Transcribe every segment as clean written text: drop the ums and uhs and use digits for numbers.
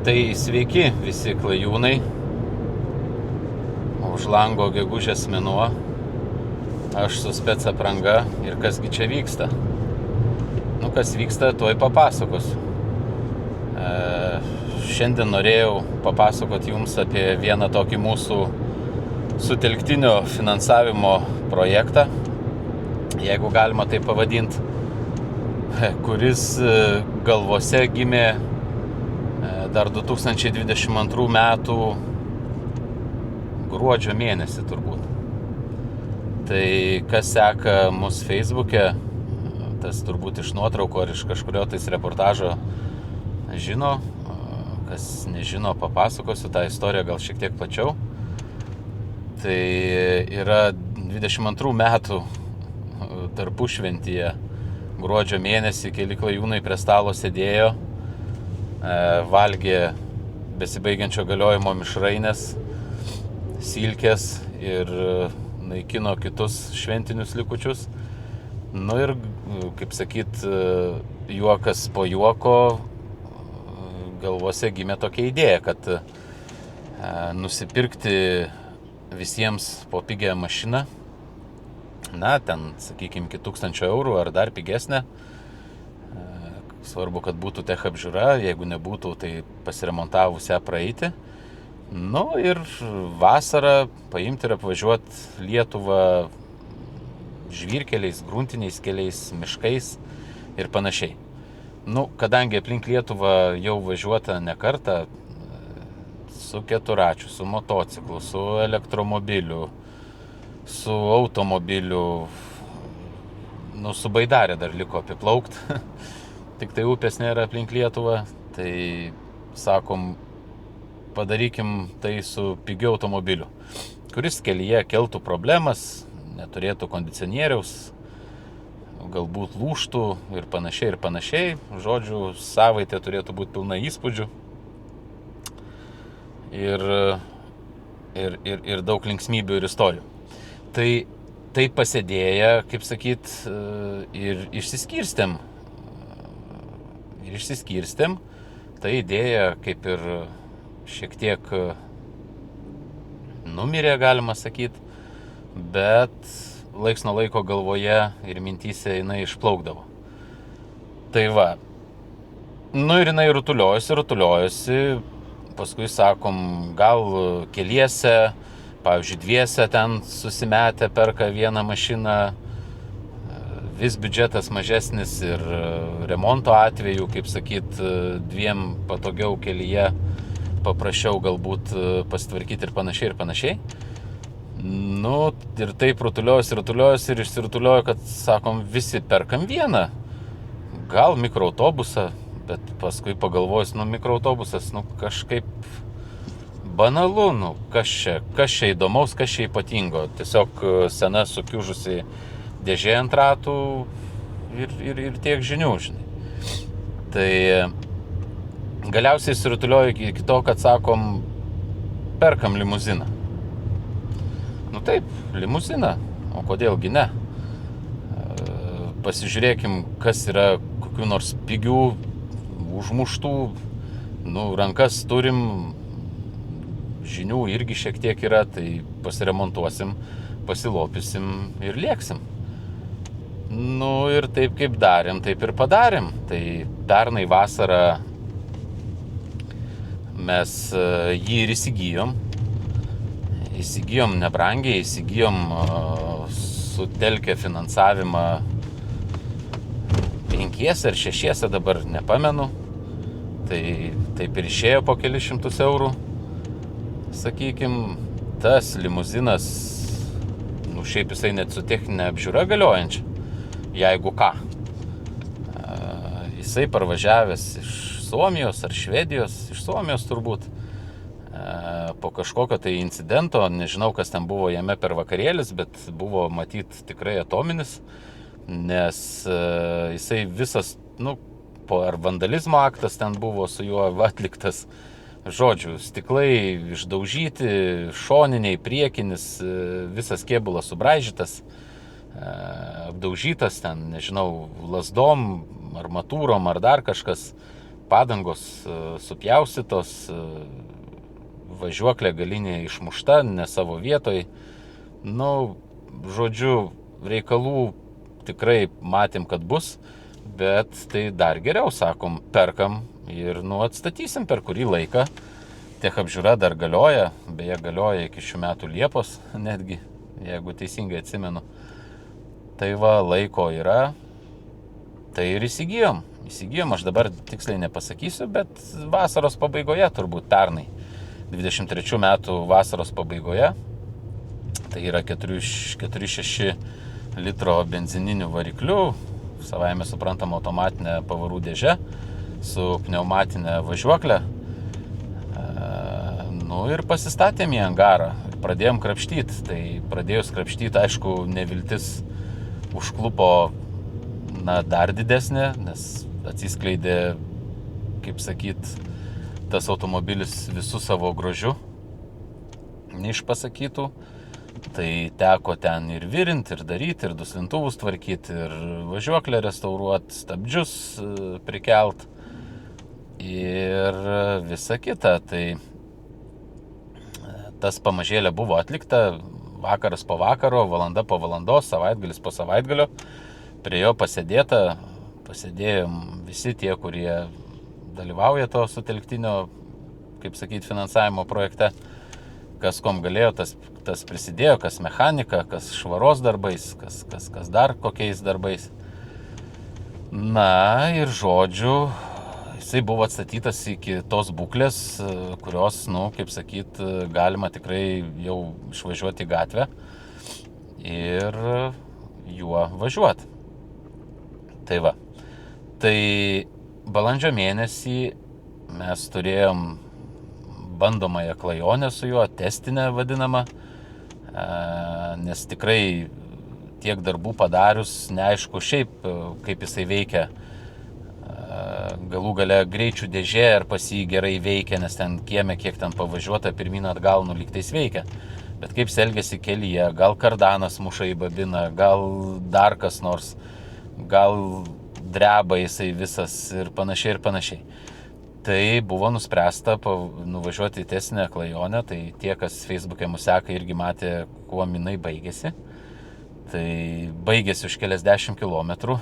Tai sveiki visi klajūnai, už lango gegužės mėnuo, aš su spec apranga ir kasgi čia vyksta. Kas vyksta, tuoj papasakosiu. Šiandien norėjau papasakoti jums apie vieną tokį mūsų sutelktinio finansavimo projektą, jeigu galima tai pavadinti, kuris galvose gimė dar 2022 metų gruodžio mėnesį turbūt. Tai kas seka mus Facebook'e, tas turbūt iš nuotraukų ar iš kažkurio tais reportažo žino, kas nežino, papasakosiu tą istoriją gal šiek tiek plačiau. Tai yra 22 metų tarpušventyje gruodžio mėnesį keli klajūnai prie stalo sėdėjo, valgė besibaigiančio galiojimo mišrainės, silkės ir naikino kitus šventinius likučius. Ir, kaip sakyt, juokas po juoko galvose gimė tokia idėja, kad nusipirkti visiems po pigią mašiną, ten, sakykime, iki 1000 eurų ar dar pigesnę. Svarbu, kad būtų tech apžiūra, jeigu nebūtų, tai pasiremontavusią praeiti. Ir vasarą paimti ir apvažiuoti Lietuvą žvyrkeliais, gruntiniais keliais, miškais ir panašiai. Kadangi aplink Lietuvą jau važiuota ne kartą, su keturačiu, su motociklu, su elektromobiliu, su automobiliu, su baidarė dar liko apiplaukt. Tik tai upės nėra aplink Lietuvą, tai sakom, padarykim tai su pigiu automobiliu, kuris kelyje keltų problemas, neturėtų kondicionieriaus, galbūt lūžtų ir panašiai. Žodžiu, savaitė turėtų būti pilna įspūdžių ir daug linksmybių ir istorijų. Tai pasėdėję, kaip sakyt, ir išsiskirstėm. Ta idėja kaip ir šiek tiek numirė, galima sakyti, bet laiks nuo laiko galvoje ir mintyse jinai išplaukdavo. Tai va. Ir jinai rutuliojosi, paskui sakom, gal keliese, pavyzdžiui, dviese ten susimetę perka vieną mašiną, vis biudžetas mažesnis ir remonto atveju, kaip sakyt, dviem patogiau kelyje, paprasčiau galbūt pasitvarkyti ir panašiai. Ir taip rutuliojosi ir išsirutuliojo, kad, sakom, visi perkam vieną. Gal mikroautobusą, bet paskui pagalvojus, mikroautobusas, kažkaip banalu, kas čia įdomaus, kas čia ypatingo. Tiesiog sena sukiužusi dėžė ant ratų ir tiek žinių, žinai. Tai galiausiai surutuliojo iki to, kad sakom, perkam limuziną. Taip, limuziną, o kodėlgi ne? Pasižiūrėkim, kas yra kokių nors pigių, užmuštų, rankas turim, žinių irgi šiek tiek yra, tai pasiremontuosim, pasilopysim ir lėksim. Ir taip kaip darėm, taip ir padarėm. Tai pernai vasarą mes jį ir įsigijom. Įsigijom nebrangiai, įsigijom sutelkę finansavimą 5 ar 6, dabar nepamenu. Tai taip ir išėjo po kelius šimtus eurų. Sakykim, tas limuzinas, šiaip jisai net su techninė apžiūra galiojančia. Jeigu ką, jisai parvažiavęs iš Suomijos ar Švedijos, iš Suomijos turbūt, po kažkokio tai incidento, nežinau, kas ten buvo jame per vakarėlis, bet buvo matyt tikrai atominis, nes jisai visas, ar vandalizmo aktas ten buvo su juo atliktas. Žodžiu, stiklai išdaužyti, šoniniai, priekinis, visas kėbulas subraižytas, apdaužytas ten, nežinau, lazdom, armatūrom ar dar kažkas. padangos supjaustytos, važiuoklė galinė išmušta, ne savo vietoj. Nu, žodžiu, reikalų tikrai matėm, kad bus, bet tai dar geriau, sakom, perkam ir atstatysim per kurį laiką. Tech apžiūra dar galioja, beje galioja iki šių metų Liepos netgi, jeigu teisingai atsimenu. Tai va, laiko yra, tai ir įsigijom, aš dabar tiksliai nepasakysiu, bet vasaros pabaigoje, turbūt pernai, 23 metų vasaros pabaigoje, tai yra 4,6 litro benzininiu varikliu, savaime suprantama automatinė pavarų dėžė su pneumatinė važiuoklė. Ir pasistatėm į angarą ir pradėjom krapštyti. Tai pradėjus krapštyti, aišku, neviltis užklupo dar didesnė, nes atsiskleidė, kaip sakyt, tas automobilis visų savo grožiu, neišpasakytų. Tai teko ten ir virinti, ir daryti, ir duslintuvus tvarkyti, ir važiuoklę restauruoti, stabdžius prikelt ir visa kita. Tai tas pamažėlė buvo atlikta, vakaras po vakaro, valanda po valandos, savaitgalis po savaitgalio. Prie jo pasėdėjom visi tie, kurie dalyvauja to sutelktinio, kaip sakyt, finansavimo projekte. Kas kom galėjo, tas prisidėjo, kas mechanika, kas švaros darbais, kas dar kokiais darbais. Na ir žodžiu, jisai buvo atstatytas iki tos būklės, kurios, kaip sakyt, galima tikrai jau išvažiuoti į gatvę ir juo važiuoti. Tai va. Tai balandžio mėnesį mes turėjom bandomąją klajonę su juo, testinę vadinamą, nes tikrai tiek darbų padarius, neaišku šiaip, kaip jisai veikia. Galų gale greičių dėžė ar pas jį gerai veikia, nes ten kieme, kiek ten pavažiuota, pirmyn atgal lygtais veikia. Bet kaip jis elgiasi kelyje, gal kardanas muša į babiną, gal dar kas nors, gal dreba jisai visas ir panašiai. Tai buvo nuspręsta nuvažiuoti į testinę klajonę, tai tie, kas Facebook'e mus seka, irgi matė, kuo jinai baigėsi. Tai baigėsi už keliasdešimt kilometrų.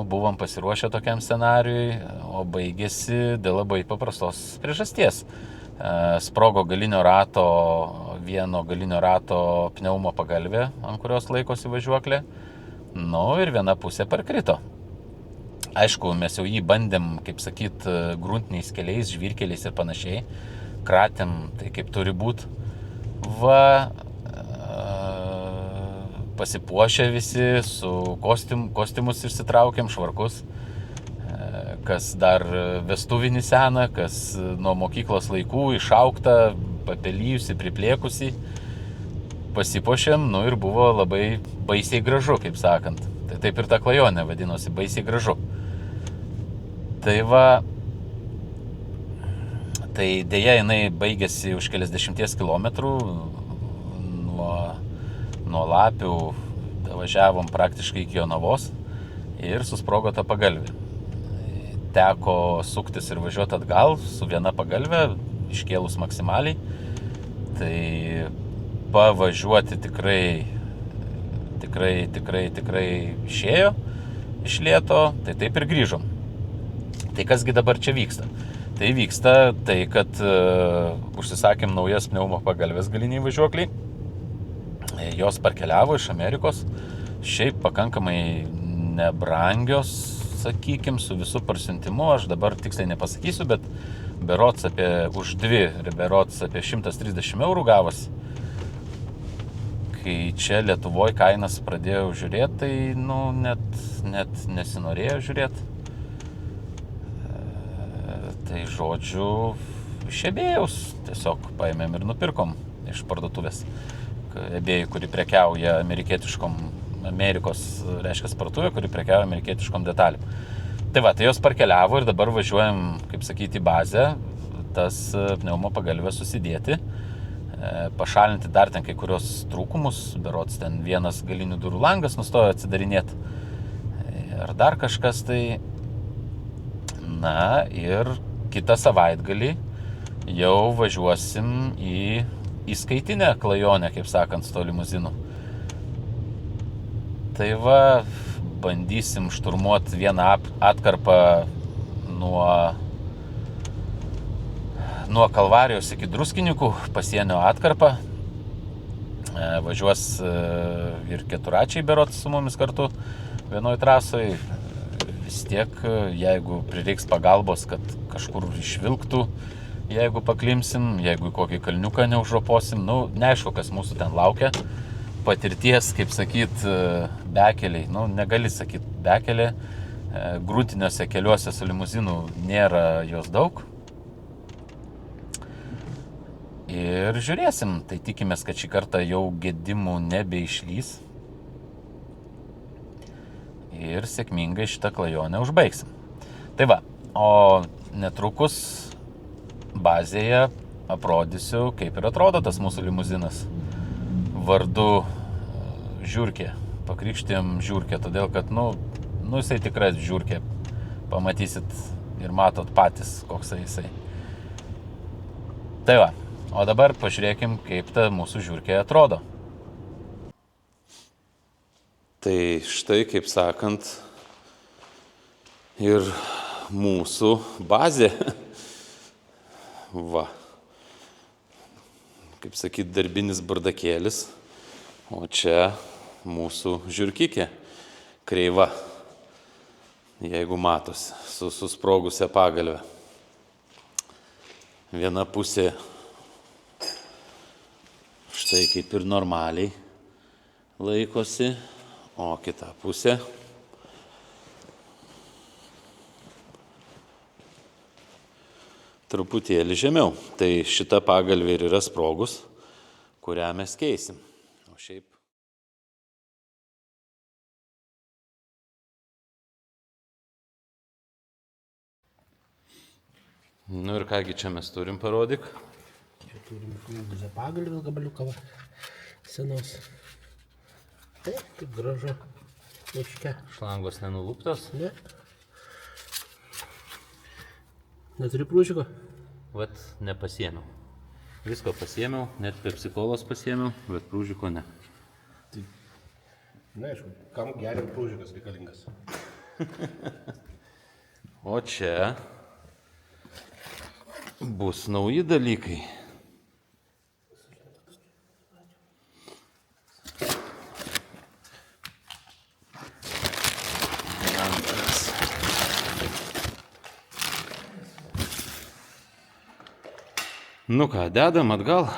Buvom pasiruošę tokiam scenarijui, o baigėsi dėl labai paprastos priežasties. Sprogo vieno galinio rato pneumo pagalvė, ant kurios laikosi važiuoklė. Ir viena pusė parkrito. Aišku, mes jau jį bandėm, kaip sakyt, gruntiniais keliais, žvyrkeliais ir panašiai. Kratėm, tai kaip turi būti. Pasipuošę visi, su kostiumus išsitraukėm, švarkus. Kas dar vestuvinį seną, kas nuo mokyklos laikų išaugta, papelyjusi, priplėkusi. Pasipuošėm, ir buvo labai baisiai gražu, kaip sakant. Tai taip ir ta klajonė vadinosi, baisiai gražu. Tai va, tai dėja jinai baigėsi už keliasdešimties kilometrų nuo Lapių, važiavom praktiškai iki Jonavos ir susprogo ta pagalvė. Teko suktis ir važiuoti atgal su viena pagalvė, iškėlus maksimaliai. Tai pavažiuoti tikrai išėjo iš lėto, tai taip ir grįžom. Tai kasgi dabar čia vyksta? Tai vyksta tai, kad užsisakėm naujas pneumo pagalvės galiniai važiuokliai. Jos parkeliavo iš Amerikos, šiaip pakankamai nebrangios, sakykim, su visų parsiuntimu, aš dabar tiksliai nepasakysiu, bet berods už dvi, berods apie 130 eurų gavosi. Kai čia Lietuvoje kainas pradėjau žiūrėti, tai net nesinorėjo žiūrėti. Tai žodžiu, išėbėjaus, tiesiog paėmėm ir nupirkom iš parduotuvės. Ebėjai, kuri prekiauja Amerikos, reiškia parduotuvė, kuri prekiauja amerikietiškom detalėm. Tai va, tai jos parkeliavo ir dabar važiuojam, kaip sakyti, į bazę, tas pneumo pagalvės susidėti, pašalinti dar ten kai kurios trūkumus, berods ten vienas galinių durų langas nustojo atsidarinėti, ar dar kažkas tai. Na ir kitą savaitgalį jau važiuosim į įskaitinę klajonę, kaip sakant, su to limuzinu. Tai va, bandysim šturmuoti vieną atkarpą nuo Kalvarijos iki Druskininkų, pasienio atkarpą. Važiuos ir keturračiai berods su mumis kartu vienoj trasoj. Vis tiek, jeigu prireiks pagalbos, kad kažkur išvilktų, jeigu paklimsim, jeigu į kokį kalniuką neužroposim, neaišku, kas mūsų ten laukia. Patirties, kaip sakyt, bekeliai, negali sakyt bekelė, grūtiniuose keliuose su limuzinu nėra jos daug. Ir žiūrėsim, tai tikimės, kad šį kartą jau gedimų nebeišlys. Ir sėkmingai šitą klajonę užbaigsim. Tai va, o netrukus bazėje aprodysiu, kaip ir atrodo tas mūsų limuzinas. Vardu Žiurkė. Pakrikštėm Žiurkė, todėl kad, jisai tikras Žiurkė. Pamatysit ir matot patys, koks jisai. Tai va. O dabar pažiūrėkim, kaip ta mūsų Žiurkė atrodo. Tai štai, kaip sakant, ir mūsų bazė. Va. Kaip sakyt, darbinis bardakėlis. O čia mūsų Žiurkikė. Kreiva. Jeigu matosi, su susprogusia pagalve. Viena pusė štai kaip ir normaliai laikosi, o kita pusė truputėlį žemiau. Tai šita pagalvė ir yra sprogus, kurią mes keisim. O šiaip. Ir kągi čia mes turim, parodyk. Čia turim ilgą pagalvę gabaliuką senos. Taip, kaip gražu. Miške. Šlangos nenuluptos. Ne. Neturi prūžiko? Vat nepasiėmiau. Visko pasiėmiau, net pepsikolos pasiėmiau, bet prūžiko ne. Tai, aišku, kam geriam prūžikas reikalingas? O čia bus nauji dalykai. Ką, dedam atgal.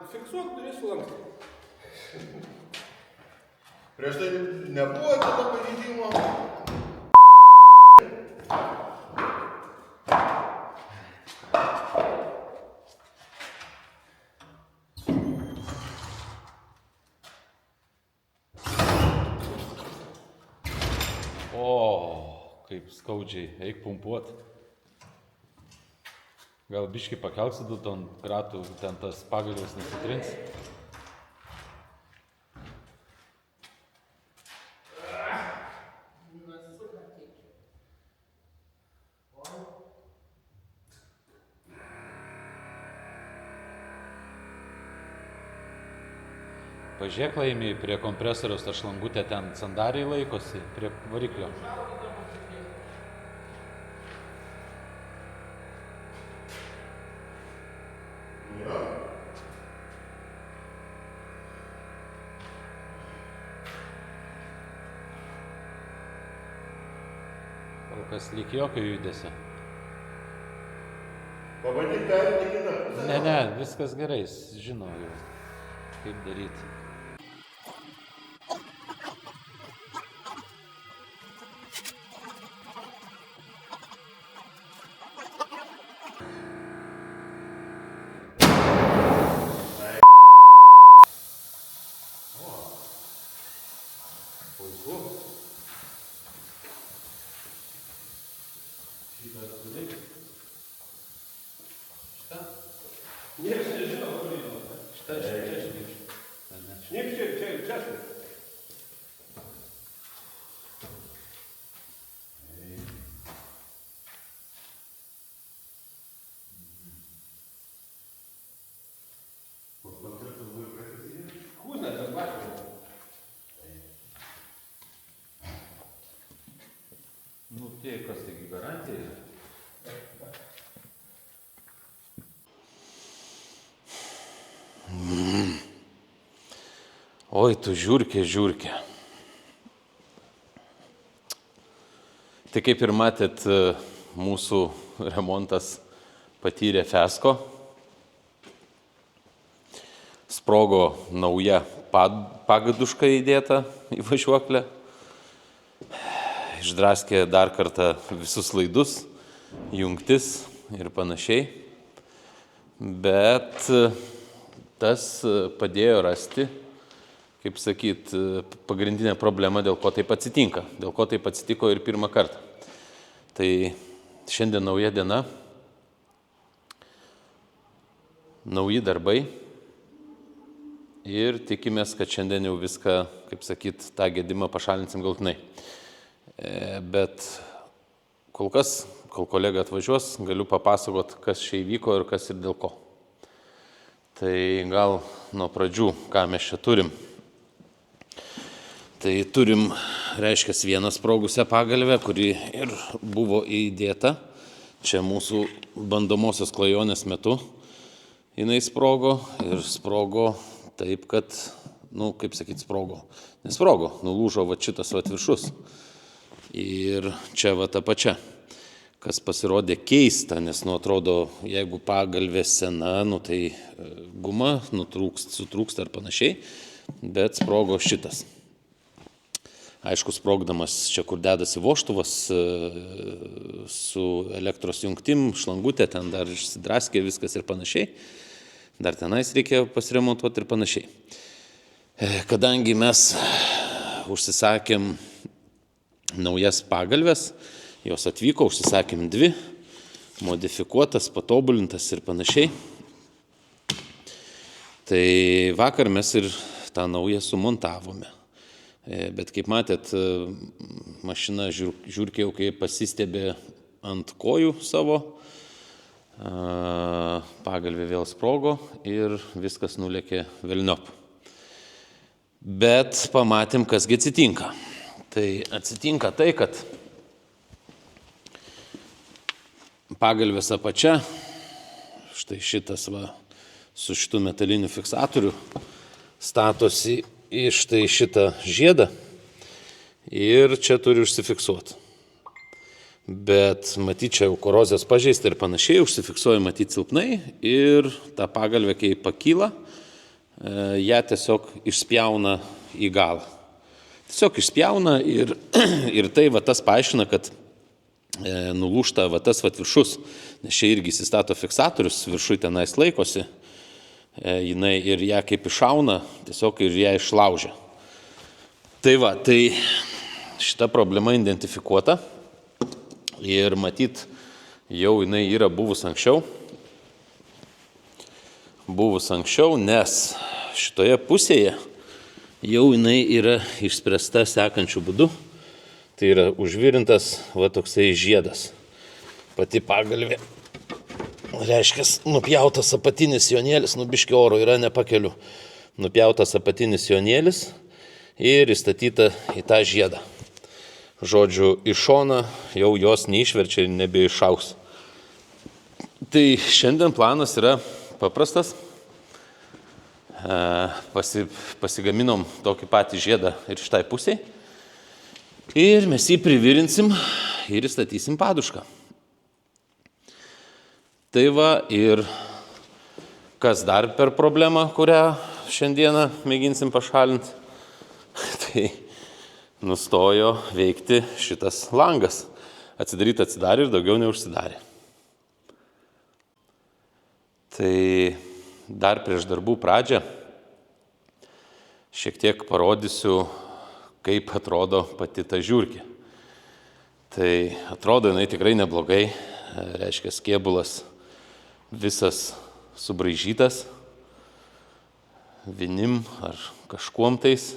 Fiksuok duris lankstį. Prieš tai nebuvo tada pažeidimo. Kaip skaudžiai, eik pumpuot. Gal biškį pakelsi du ton kratų, ten tas pagalvės nesitrins. Pažiūrėk, Laimi, prie kompresoriaus ta šlangutė ten sandariai laikosi, prie variklio. kas lyg jokio judesio. Pabandyk perimti kitą pusę. Ne, viskas gerai, jis žino jau, kaip daryti. Puiku. Šitą sudaryti. Šitą? Niekas nežino, kur yra. Šitą šnypšti. Šnipščiai, čia. Kūzna, tas bakas. Nu, tai kas taigi garantija? Oi, tu žiūrkė. Tai kaip ir matėt, mūsų remontas patyrė fiasko. Sprogo nauja pagaduška įdėta į važiuoklę. Išdraskė dar kartą visus laidus, jungtis ir panašiai. Bet tas padėjo rasti, kaip sakyt, pagrindinė problema, dėl ko taip atsitinka. Dėl ko taip atsitiko ir pirmą kartą. Tai šiandien nauja diena, nauji darbai ir tikimės, kad šiandien jau viską, kaip sakyt, tą gedimą pašalinsim galutinai. Bet kol kas, kol kolega atvažiuos, galiu papasakot, kas čia įvyko ir kas ir dėl ko. Tai gal nuo pradžių, ką mes čia turim. Tai turim, reiškia, vieną sprogusią pagalvę, kuri ir buvo įdėta. Čia mūsų bandomosios klajonės metu jinai sprogo ir sprogo taip, kad, kaip sakyt, sprogo. Nesprogo, nulūžo va šitas va viršus. Ir čia va ta pačia, kas pasirodė keista, nes, atrodo, jeigu pagalvė sena, tai guma sutrūksta ar panašiai, bet sprogo šitas. Aišku, sprogdamas čia, kur dedasi vožtuvas su elektros jungtim, šlangutė, ten dar išsidraskė viskas ir panašiai. Dar tenais reikėjo pasiremontuoti ir panašiai. Kadangi mes užsisakėm naujas pagalves, jos atvyko, užsisakėm 2, modifikuotas, patobulintas ir panašiai. Tai vakar mes ir tą naują sumontavome. Bet kaip matėt, mašina žiūrkė jau kai pasistebė ant kojų savo, pagalvė vėl sprogo ir viskas nulėkė velniop. Bet pamatėm, kasgi atsitinka. Tai atsitinka tai, kad pagalvės apačia, štai šitas va, su šitu metaliniu fiksatoriu, statosi į štai šitą žiedą ir čia turi užsifiksuoti. Bet matyt, čia jau korozijos pažeista ir panašiai, užsifiksuoja matyt silpnai ir ta pagalvė, kai pakyla, ją tiesiog išspjauna į galą. Tiesiog išspjauna ir tai va tas paaiškina, kad nulūžta va tas va viršus, nes čia irgi įsistato fiksatorius, viršui tenais laikosi, jinai ir ją kaip iššauna, tiesiog ir ją išlaužia. Tai va, tai šita problema identifikuota ir matyt, jau jinai yra buvus anksčiau, nes šitoje pusėje jau jinai yra išspręsta sekančiu būdu. Tai yra užvirintas va toksai žiedas. Pati pagalvė, reiškia, nupjautas apatinis jonėlis, biškio oro yra nepakeliu. Nupjautas apatinis jonėlis ir įstatyta į tą žiedą. Žodžiu, iš šoną jau jos neišverčia ir nebeišaus. Tai šiandien planas yra paprastas. Pasigaminom tokį patį žiedą ir šitai pusiai. Ir mes jį privirinsim ir įstatysim padušką. Tai va, ir kas dar per problemą, kurią šiandieną mėginsim pašalinti, tai nustojo veikti šitas langas. Atsidaryti atsidarė ir daugiau neužsidarė. Tai dar prieš darbų pradžią šiek tiek parodysiu, kaip atrodo pati ta žiurkė. Tai atrodo, jinai tikrai neblogai, reiškia, kėbulas visas subraižytas, vinim ar kažkuom tais,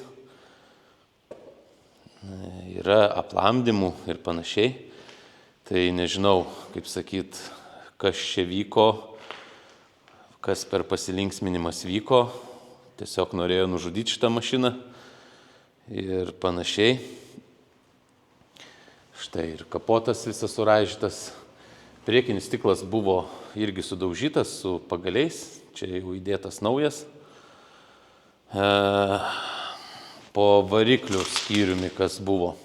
yra aplamdymų ir panašiai. Tai nežinau, kaip sakyt, kas čia vyko, kas per pasilinksminimas vyko, tiesiog norėjo nužudyti šitą mašiną ir panašiai. Štai ir kapotas visas suraižytas, priekinis stiklas buvo irgi sudaužytas su pagaliais, čia jau įdėtas naujas. Po variklių skyriumi kas buvo.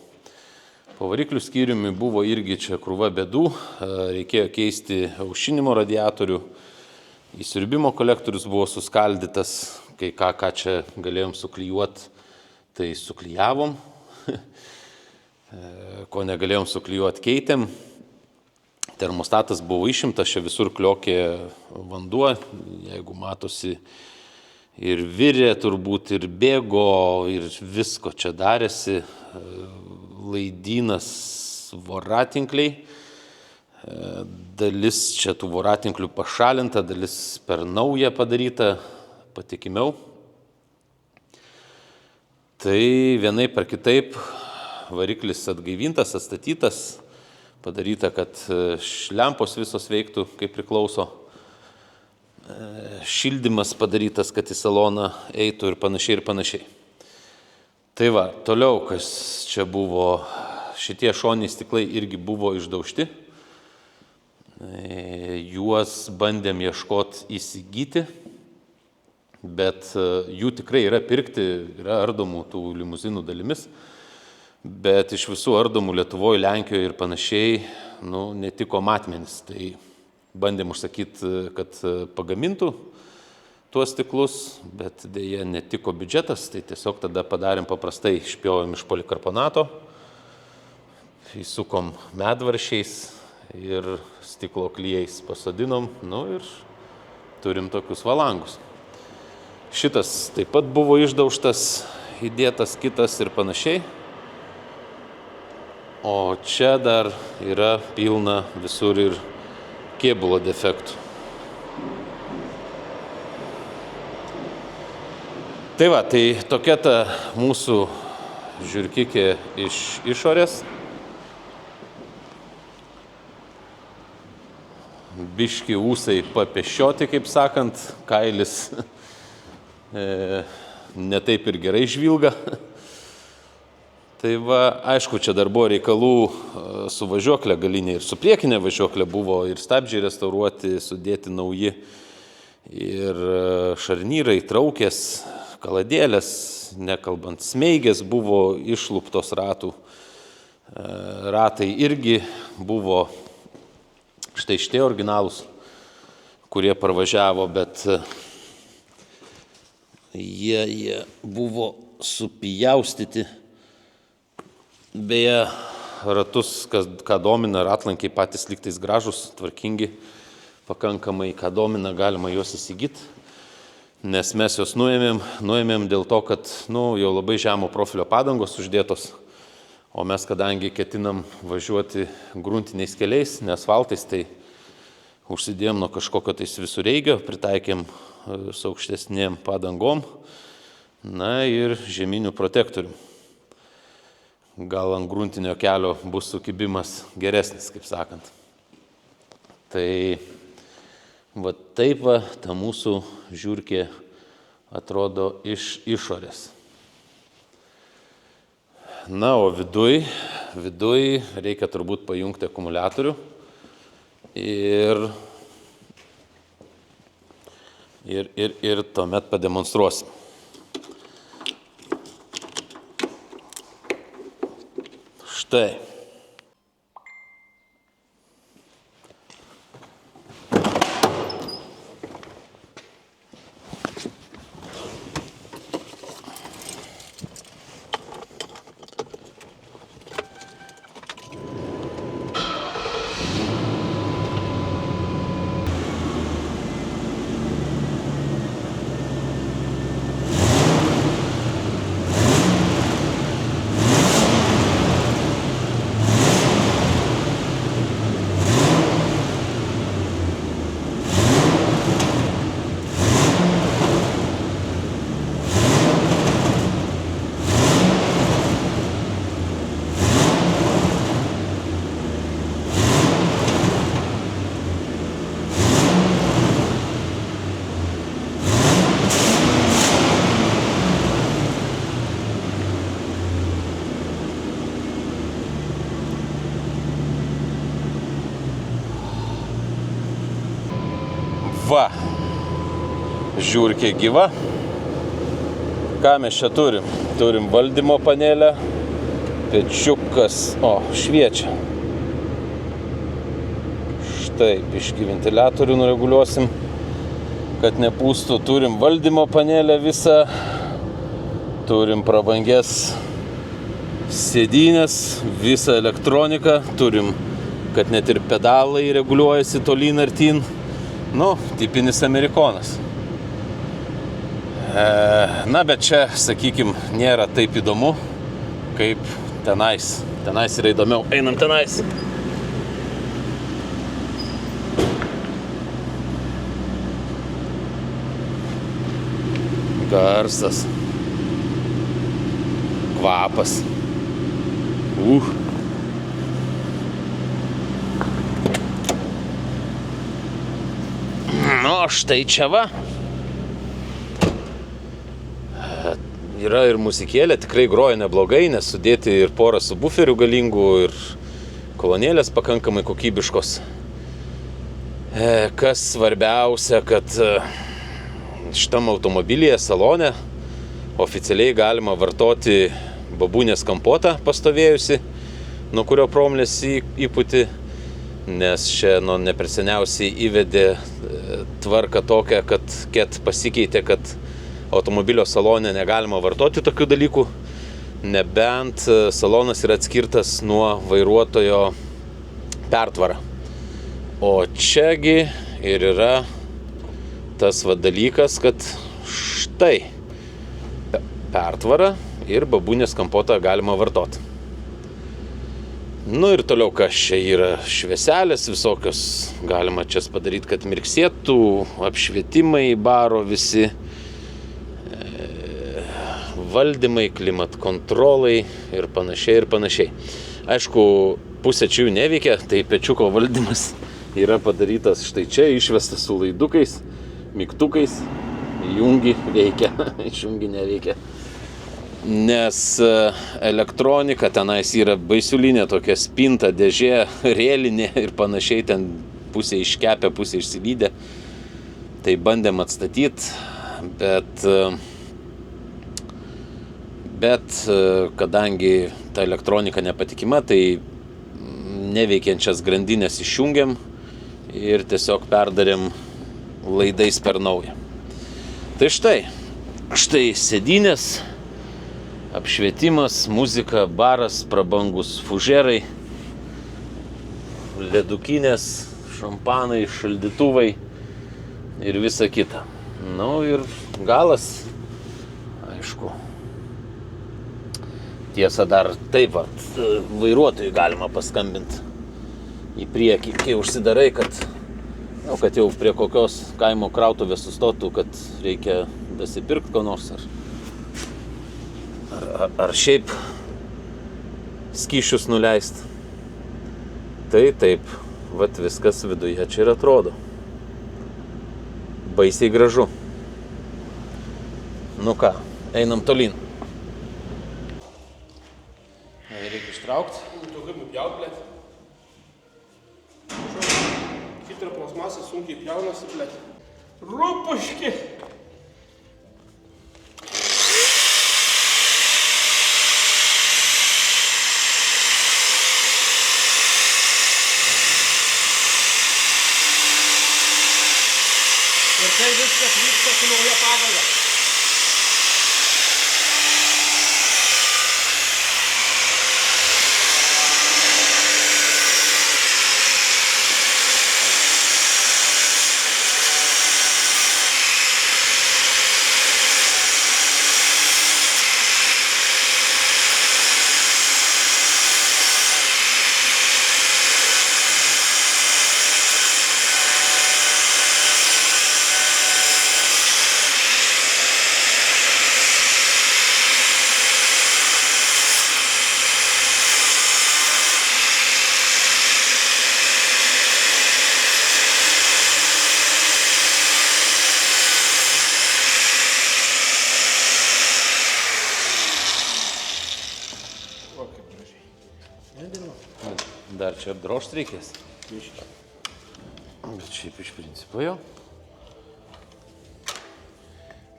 Po variklių skyriumi buvo irgi čia krūva bėdų, reikėjo keisti aušinimo radiatorių, įsiurbimo kolektorius buvo suskaldytas, kai ką čia galėjom suklijuoti, tai suklijavom, ko negalėjom suklijuoti keitėm. Termostatas buvo išimtas, čia visur kliokė vanduo, jeigu matosi, ir virė turbūt, ir bėgo, ir visko čia darėsi, laidynas voratinkliai, dalis čia tų voratinklių pašalinta, dalis per naują padaryta, patikimiau. Tai vienaip ar kitaip variklis atgaivintas, atstatytas, padaryta, kad lempos visos veiktų kaip priklauso, šildymas padarytas, kad į saloną eitų ir panašiai ir panašiai. Tai va, toliau, kas čia buvo, šitie šoniniai stiklai irgi buvo išdaužti, juos bandėm ieškoti įsigyti, bet jų tikrai yra pirkti, yra ardomų tų limuzinų dalimis, bet iš visų ardomų Lietuvoje, Lenkijoje ir panašiai, netiko matmenis. Tai bandėm užsakyti, kad pagamintų tuos stiklus, bet dėja netiko biudžetas, tai tiesiog tada padarėm paprastai, išpjovėm iš polikarbonato, įsukom medvaršiais ir stiklo klijais pasodinom, ir turim tokius valangus. Šitas taip pat buvo išdaužtas, įdėtas kitas ir panašiai. O čia dar yra pilna visur ir kėbulo defektų. Tai va, tai tokia ta mūsų žiurkikė iš išorės. Biški ūsai papešioti, kaip sakant, kailis ne taip ir gerai žvilga. Tai va, aišku, čia dar buvo reikalų su važiuoklė galinė ir su priekinė važiuoklė buvo ir stabdžiai restauruoti, sudėti nauji ir šarnyrai, traukės, kaladėlės, nekalbant, smeigės buvo išluptos ratų. Ratai irgi buvo štai šitie originalūs, kurie parvažiavo, bet jie buvo supjaustyti. Beje, ratus, ką domina, ratlankiai patys lygtais gražus, tvarkingi, pakankamai, ką domina, galima juos įsigyti, nes mes juos nuėmėm dėl to, kad jau labai žemo profilio padangos uždėtos, o mes kadangi ketinam važiuoti gruntiniais keliais, ne asfaltais, tai užsidėjom nuo kažkokio tais visureigio, pritaikėm su aukštesnėm padangom, ir žieminių protektorių. Gal ant gruntinio kelio bus sukibimas geresnis, kaip sakant. Tai va taip va, ta mūsų žiurkė atrodo iš išorės. O viduj reikia turbūt pajungti akumuliatorių ir tuomet pademonstruosim. Štai. Va, žiūrkė gyva. Ką mes čia turim? Turim valdymo panelę, pečiukas, šviečia. Štai, biškį ventiliatorių nureguliuosim, kad nepūstų. Turim valdymo panelę visą, turim prabangės sėdynės, visą elektroniką, turim, kad net ir pedalai reguliuojasi tolyn artyn. Tipinis amerikonas. Na, bet čia, sakykim, nėra taip įdomu, kaip tenais. Tenais yra įdomiau. Einam tenais. Garsas. Kvapas. Štai čia va. Yra ir muzikėlė, tikrai groja neblogai, nes sudėti ir porą subwooferių galingų, ir kolonėlės pakankamai kokybiškos. Kas svarbiausia, kad šitam automobilyje salone oficialiai galima vartoti babūnės kompotą pastovėjusi, nuo kurio promlės įpūti. Nes čia neperseniausiai įvedė tvarką tokią, kad pasikeitė, kad automobilio salone negalima vartoti tokių dalykų, nebent salonas yra atskirtas nuo vairuotojo pertvara. O čiagi ir yra tas dalykas, kad štai pertvara ir babūnės kompotą galima vartoti. Ir toliau, kas čia yra, švieselės visokios, galima čia padaryti, kad mirksėtų, apšvietimai baro visi, valdymai, klimat kontrolai ir panašiai. Aišku, pusė čia jų neveikia, tai pečiuko valdymas yra padarytas štai čia, išvestas su laidukais, mygtukais, įjungi veikia, išjungi neveikia. Nes elektronika tenais yra baisiulinė tokia spinta, dėžė, rėlinė ir panašiai, ten pusė iškepė, pusė išsilydė. Tai bandėm atstatyti, bet kadangi ta elektronika nepatikima, tai neveikiančias grandinės išjungiam ir tiesiog perdarėm laidais per naują. Tai štai sėdynės, apšvietimas, muzika, baras, prabangus fužerai, ledukinės, šampanai, šaldytuvai ir visa kita. Ir galas, aišku. Tiesa, dar taip vairuotojui galima paskambinti į priekį, kai užsidarai, kad jau prie kokios kaimo krautuvės sustotų, kad reikia dasipirkti ko nors ar šiaip skyšius nuleist. Tai taip, viskas viduje čia ir atrodo. Baisiai gražu. Ką, einam tolyn. Reikia ištraukti. Tokiam nupjaut, blėt. Hitra plasmasė sunkiai pjaunasi, blėt. Rupuški! dar čia apdrošt reikės. Biški. Bet šiaip iš principo jau.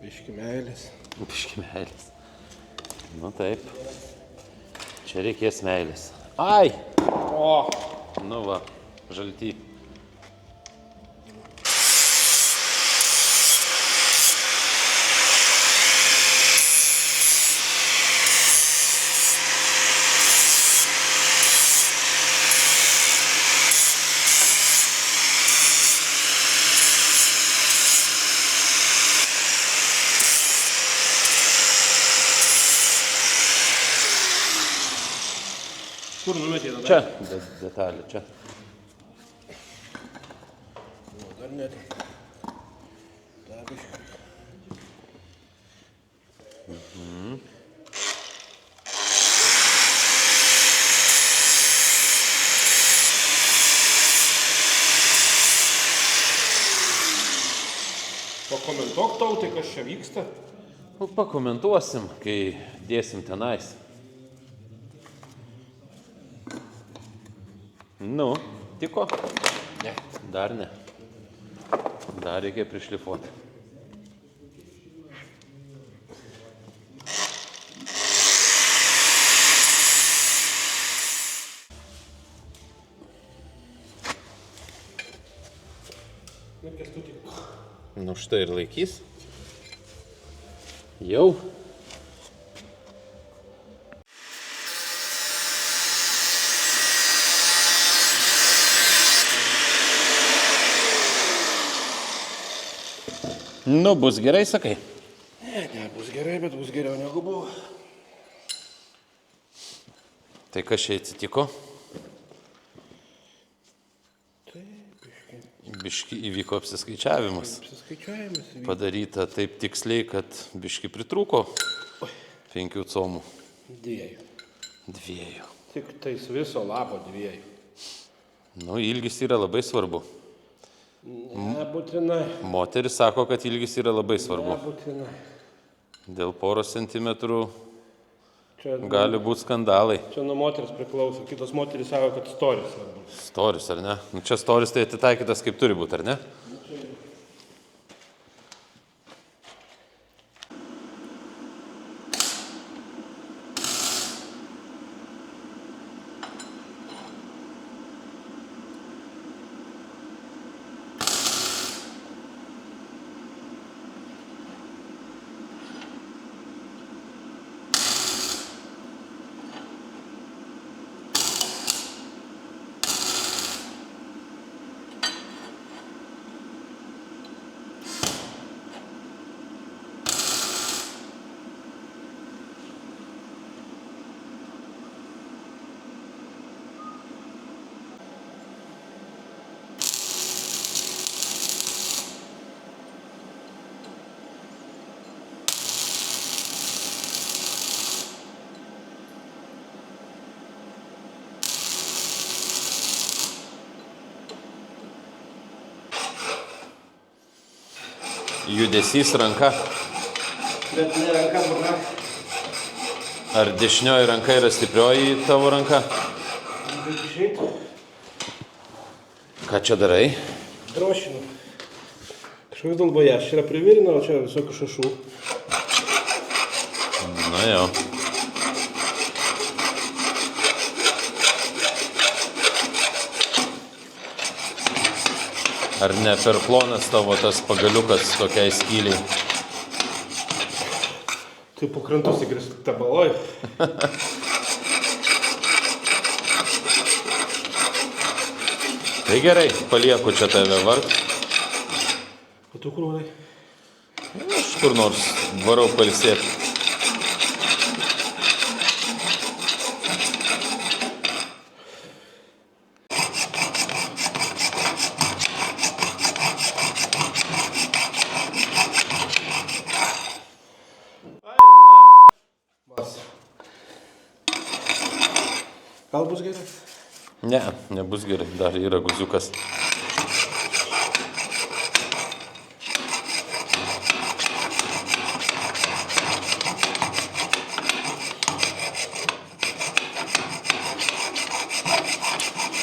Biški meilės. Biški meilės. Nu taip. Čia reikės meilės. Ai! O! Nu va, žalty. Kur numetė tada? Čia detalė, čia. Nu, dar net. Dar biški. Pakomentuok tautai, kas čia vyksta. Nu, pakomentuosim, kai dėsim tenais. Nu, tiko? Ne. Dar ne. Dar reikia prišlifuoti. Nu, Kęstutį. Nu štai ir laikys. Jau. Nu, bus gerai, sakai. Ne, bus gerai, bet bus geriau negu buvo. Tai kas čia atsitiko? Biški įvyko apsiskaičiavimas. Apsiskaičiavimas įvyko. Padaryta taip tiksliai, kad biški pritrūko 5 comų. 2. 2. Tik tais viso labo 2. Nu, ilgis yra labai svarbu. Nebūtinai. Moteris sako, kad ilgis yra labai svarbu. Nebūtinai. Dėl poros centimetrų Čia, gali būti skandalai. čia nuo moteris priklauso. Kitos moteris sako, kad storis svarbu. Storis, ar ne? Nu, čia storis tai atitaikytas kaip turi būti, ar ne? Judesys ranka. Bet ne ranka, burna. Ar dešinioji ranka yra stiprioji tavo ranka? Bet išeitų. Ką čia darai? Drošinu. Kažkoks dalbojas. Čia yra privirina, o čia visokių šašų. Na jau. Ar ne per plonas tavo tas pagaliukas tokiai skyliai? Tai po krantus įkris tabaloj. Tai gerai, palieku čia tave vart. O tu kur varai? Aš kur nors varau pailsėti. Gal bus gerai? Ne, nebus gerai, dar yra guziukas.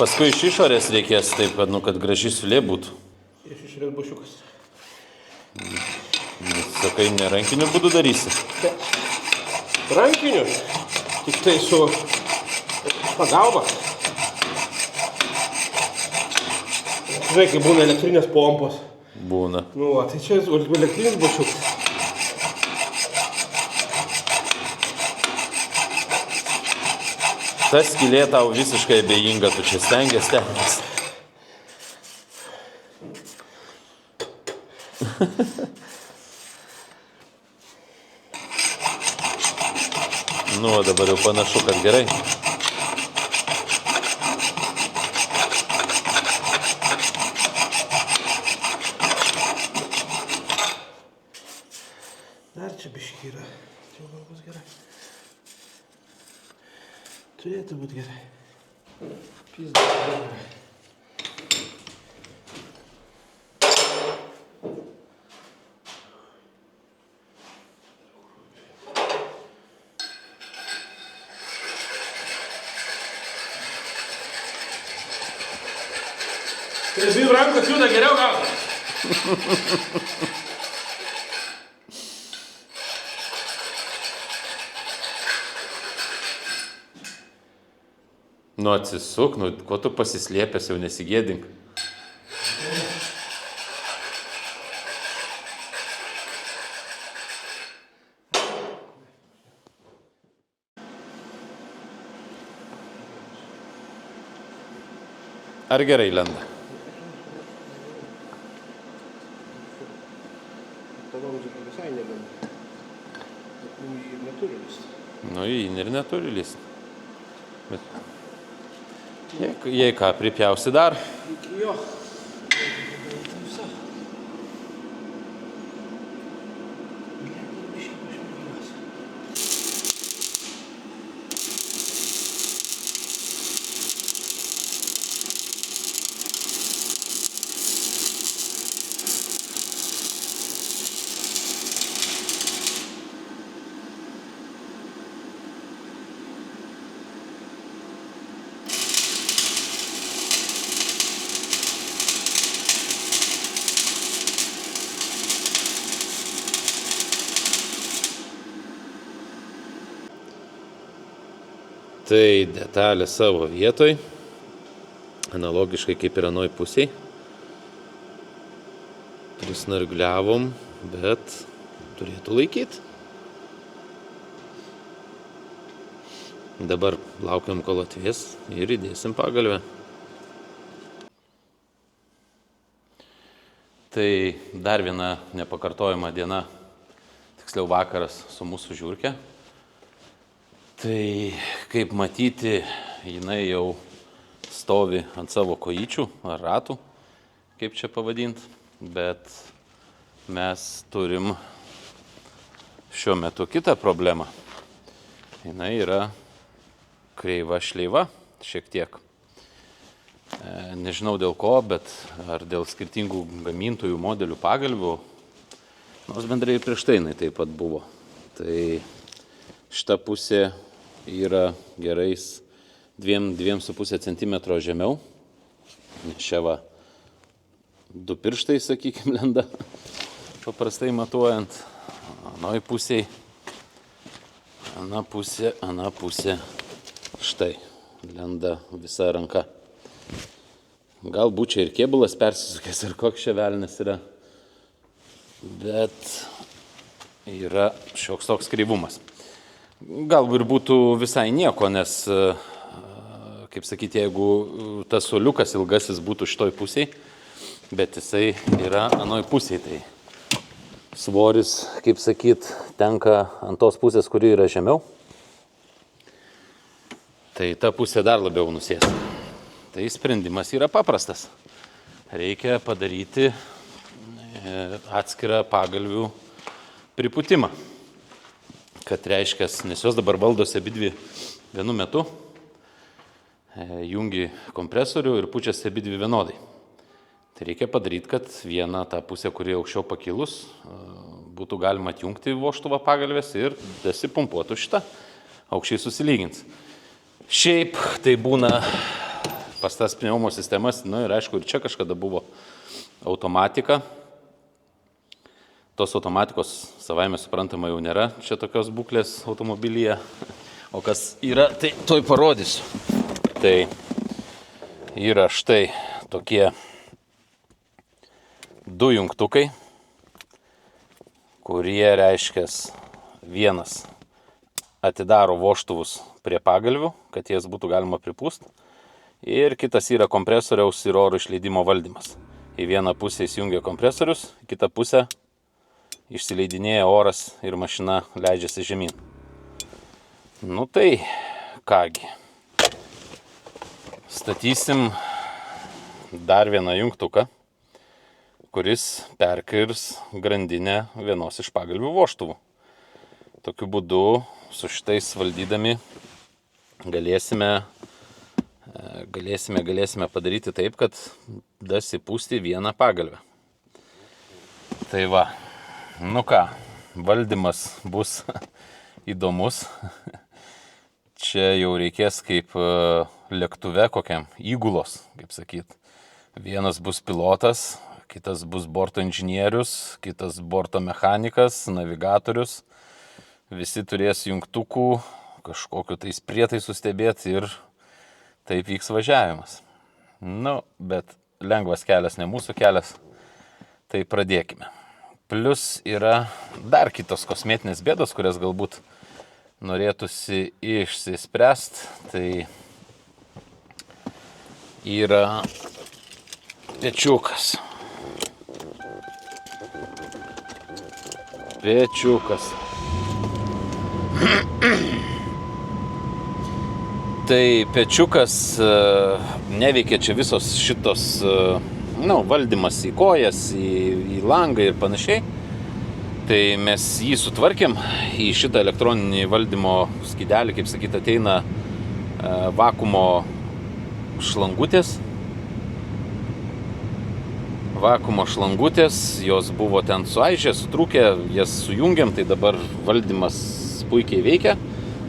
paskui iš išorės reikės taip, kad graži siūlė būtų. Iš išorės bušiukas. Sakai, ne rankiniu būdu darysi? Rankiniu, tik tai su pagalba. Žinai, kai būna elektrinės pompos. Būna. Nu, tai čia elektrinis bušiukas. Ta skylė tau visiškai abejinga, tu čia stengiasi. Nu, dabar jau panašu, kad gerai. Dar čia biškį yra. Čia gal bus gerai. Turėtų būti gerai. Pizda gerai. Tai dvi rankos juda geriau gal. Nu atsisuk, ko tu pasislėpęs, jau nesigėdink. Ar gerai lenda? Tavo muzika visai nelenda. Bet jį ir neturi lysti. Nu, jį ir neturi lysti. Bet jei ką, pripjausi dar. Iki jo. Tai detalė savo vietoj, analogiškai kaip ir anoj pusėj. Prisnargliavom, bet turėtų laikyti. Dabar laukiam, kol atvės ir įdėsim pagalvę. Tai dar viena nepakartojama diena, tiksliau vakaras su mūsų žiurke. Tai, kaip matyti, jinai jau stovi ant savo kojyčių ar ratų, kaip čia pavadinti, bet mes turim šiuo metu kitą problemą. Jinai yra kreiva šleiva šiek tiek. Nežinau dėl ko, bet ar dėl skirtingų gamintojų modelių pagalvių, nors bendrai ir prieš tai jinai taip pat buvo. Tai šita pusė yra gerais 2,5 cm žemiau. Čia va 2 pirštai, sakykime, lenda, paprastai matuojant. Anoj pusėj, ana pusė, štai, lenda visa ranka. Galbūt čia ir kėbulas persisukęs, ir koks čia velnis yra, bet yra šioks toks kreivumas. Galbūt ir būtų visai nieko, nes, kaip sakyti, jeigu tas suoliukas ilgasis būtų šitoj pusėj, bet jisai yra anoj pusėj, tai svoris, kaip sakyt, tenka ant tos pusės, kuri yra žemiau, tai ta pusė dar labiau nusės. Tai sprendimas yra paprastas. Reikia padaryti atskirą pagalvių pripūtimą. Kad reiškia, nes jos dabar valdosi abidvi vienu metu, jungi kompresorių ir pučiasi abidvi vienodai. Tai reikia padaryti, kad viena ta pusė, kuri aukščiau pakilus, būtų galima atjungti vožtuvo pagalvės ir dasipumpuotų šitą, aukščiai susilygins. Šiaip tai būna pas tas pneumo sistemas, nu ir aišku, ir čia kažkada buvo automatika. Tos automatikos savaime suprantama jau nėra, čia tokios būklės automobilyje, o kas yra, tai tuoj parodysiu. Tai yra štai tokie 2 jungtukai, kurie reiškias vienas atidaro vožtuvus prie pagalvių, kad jas būtų galima pripūsti, ir kitas yra kompresoriaus ir oro išleidimo valdymas. Į vieną pusę įsijungia kompresorius, į kitą pusę išsileidinėja oras ir mašina leidžiasi žemyn. Nu tai, kągi, statysim dar vieną jungtuką, kuris perkirs grandinę vienos iš pagalvių vožtuvų. Tokiu būdu su šitais valdydami galėsime padaryti taip, kad dasipūsti vieną pagalvę. Tai va, nu ką, valdymas bus įdomus. Čia jau reikės kaip lėktuve kokiam įgulos, kaip sakyt. Vienas bus pilotas, kitas bus borto inžinierius, kitas borto mechanikas, navigatorius. Visi turės jungtukų, kažkokiu tais prietaisų stebėti ir taip vyks važiavimas. Nu, bet lengvas kelias ne mūsų kelias, tai pradėkime. Plius yra dar kitos kosmetinės bėdos, kurias galbūt norėtųsi išsispręsti. Tai yra pečiukas. Tai pečiukas neveikia čia visos šitos valdymas į kojas, į langą ir panašiai. Tai mes jį sutvarkėm į šitą elektroninį valdymo skydelį, kaip sakyt, ateina vakuumo šlangutės. Jos buvo ten suaižę, sutrūkę, jas sujungiam, tai dabar valdymas puikiai veikia,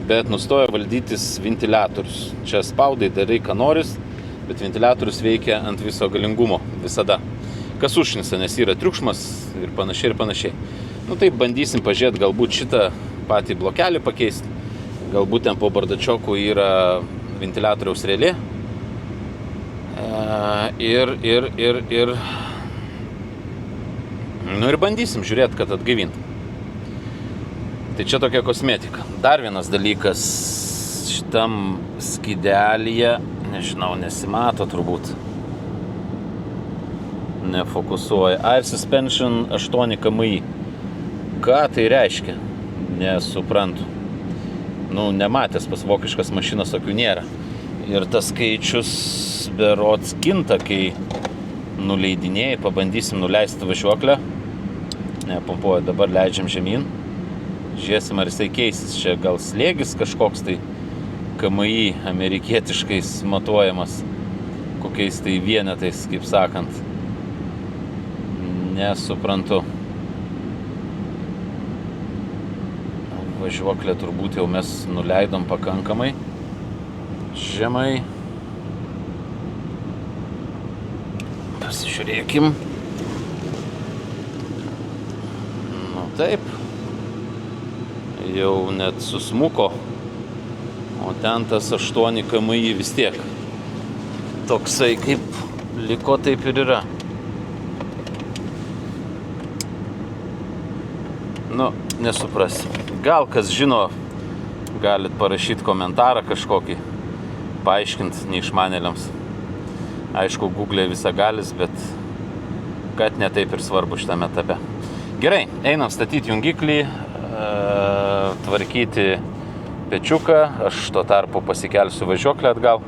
bet nustoja valdytis ventiliatorius. Čia spaudai, darai, ką noris, bet ventiliatorius veikia ant viso galingumo visada. Kas užnisa, nes yra triukšmas ir panašiai. Nu taip, bandysim pažiūrėti, galbūt šitą patį blokelį pakeisti. Galbūt ten po bardačioku yra ventiliatoriaus relė. Ir bandysim žiūrėti, kad atgaivint. Tai čia tokia kosmetika. Dar vienas dalykas šitam skydelyje, nežinau, nesimato turbūt. Nefokusuoja. Air Suspension 8 kmi. Ką tai reiškia? Nesuprantu. Nematęs pas vokiškas mašinas tokių nėra. Ir tas skaičius berods kinta, kai nuleidinėjai, pabandysim nuleisti važiuoklę. Nepumpuoja, dabar leidžiam žemyn. Žiūrėsim, ar jisai keisis. Čia gal slėgis kažkoks tai KMI amerikietiškais matuojamas, kokiais tai vienetais, kaip sakant. Nesuprantu. Važiuoklę turbūt jau mes nuleidom pakankamai žemai. Pasižiūrėkim. Taip. Jau net susmuko. O ten tas 8 kmi vis tiek. Toksai kaip liko, taip ir yra. Nesuprasi. Gal kas žino, galit parašyti komentarą kažkokį, paaiškinti neišmanėliams. Aišku, Google visagalis, bet kad ne taip ir svarbu šitame etape. Gerai, einam statyti jungiklį, tvarkyti pečiuką. Aš tuo tarpu pasikelsiu važiuoklę atgal,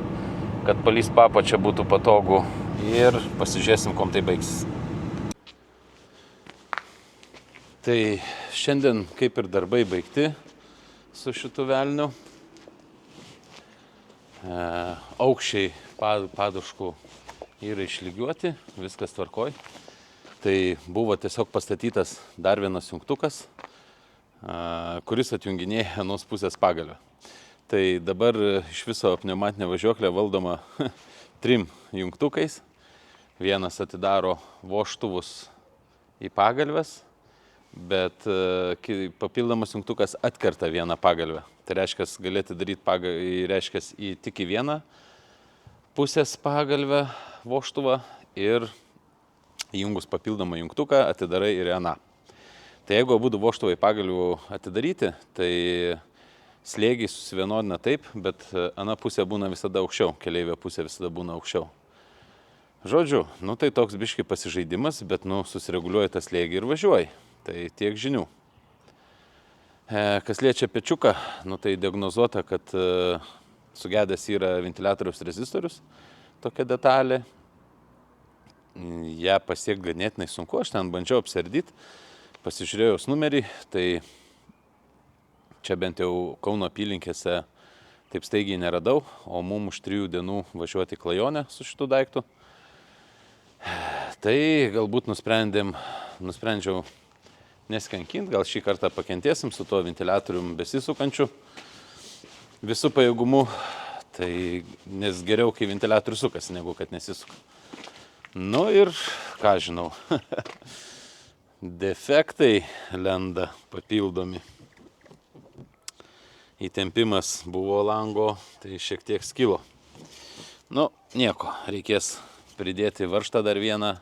kad palys papačia būtų patogu, ir pasižiūrėsim, kom tai baigsis. Tai šiandien kaip ir darbai baigti su šitu velniu. Aukščiai paduškų yra išlygiuoti, viskas tvarkoj. Tai buvo tiesiog pastatytas dar vienas jungtukas, kuris atjunginėja vienos pusės pagalvę. Tai dabar iš viso pneumatinė važiuoklė valdoma 3 jungtukais. Vienas atidaro vožtuvus į pagalves, bet papildomas jungtukas atkerta vieną pagalvę. Tai reiškia, gali atidaryti tik į vieną pusės pagalvę vožtuvą ir įjungus papildomą jungtuką atidarai ir aną. Tai jeigu abudu vožtuvai pagalvių atidaryti, tai slėgiai susivienodina taip, bet ana pusė būna visada aukščiau, keleivio pusė visada būna aukščiau. Žodžiu, tai toks biški pasižaidimas, bet susireguliuoji tą slėgį ir važiuoji. Tai tiek žinių. Kas liečia pečiuką, tai diagnozuota, kad sugedęs yra ventiliatoriaus rezistorius, tokia detalė. Ja pasiekti ganėtinai sunku, aš ten bandžiau apsiardyti, pasižiūrėjau numerį, tai čia bent jau Kauno apylinkėse taip staigiai neradau, o mums už 3 dienų važiuoti į Klajonę su šitu daiktu. Tai galbūt nusprendžiau neskankinti, gal šį kartą pakentėsim su tuo ventiliatorium besisukančiu visų pajėgumu, tai nes geriau, kai ventiliatorius sukasi, negu kad nesisuka. Ir ką žinau, defektai lenda papildomi. Įtempimas buvo lango, tai šiek tiek skilo. Nieko, reikės pridėti varžtą dar vieną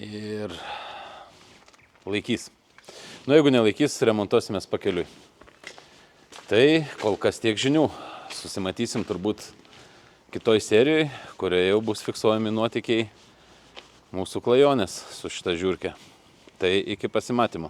ir laikys. Jeigu nelaikys, remontuosimės pakeliui. Tai kol kas tiek žinių. Susimatysim turbūt kitoj serijoje, kurioje jau bus fiksuojami nuotykiai mūsų Klajonės su šita žiurke. Tai iki pasimatymo.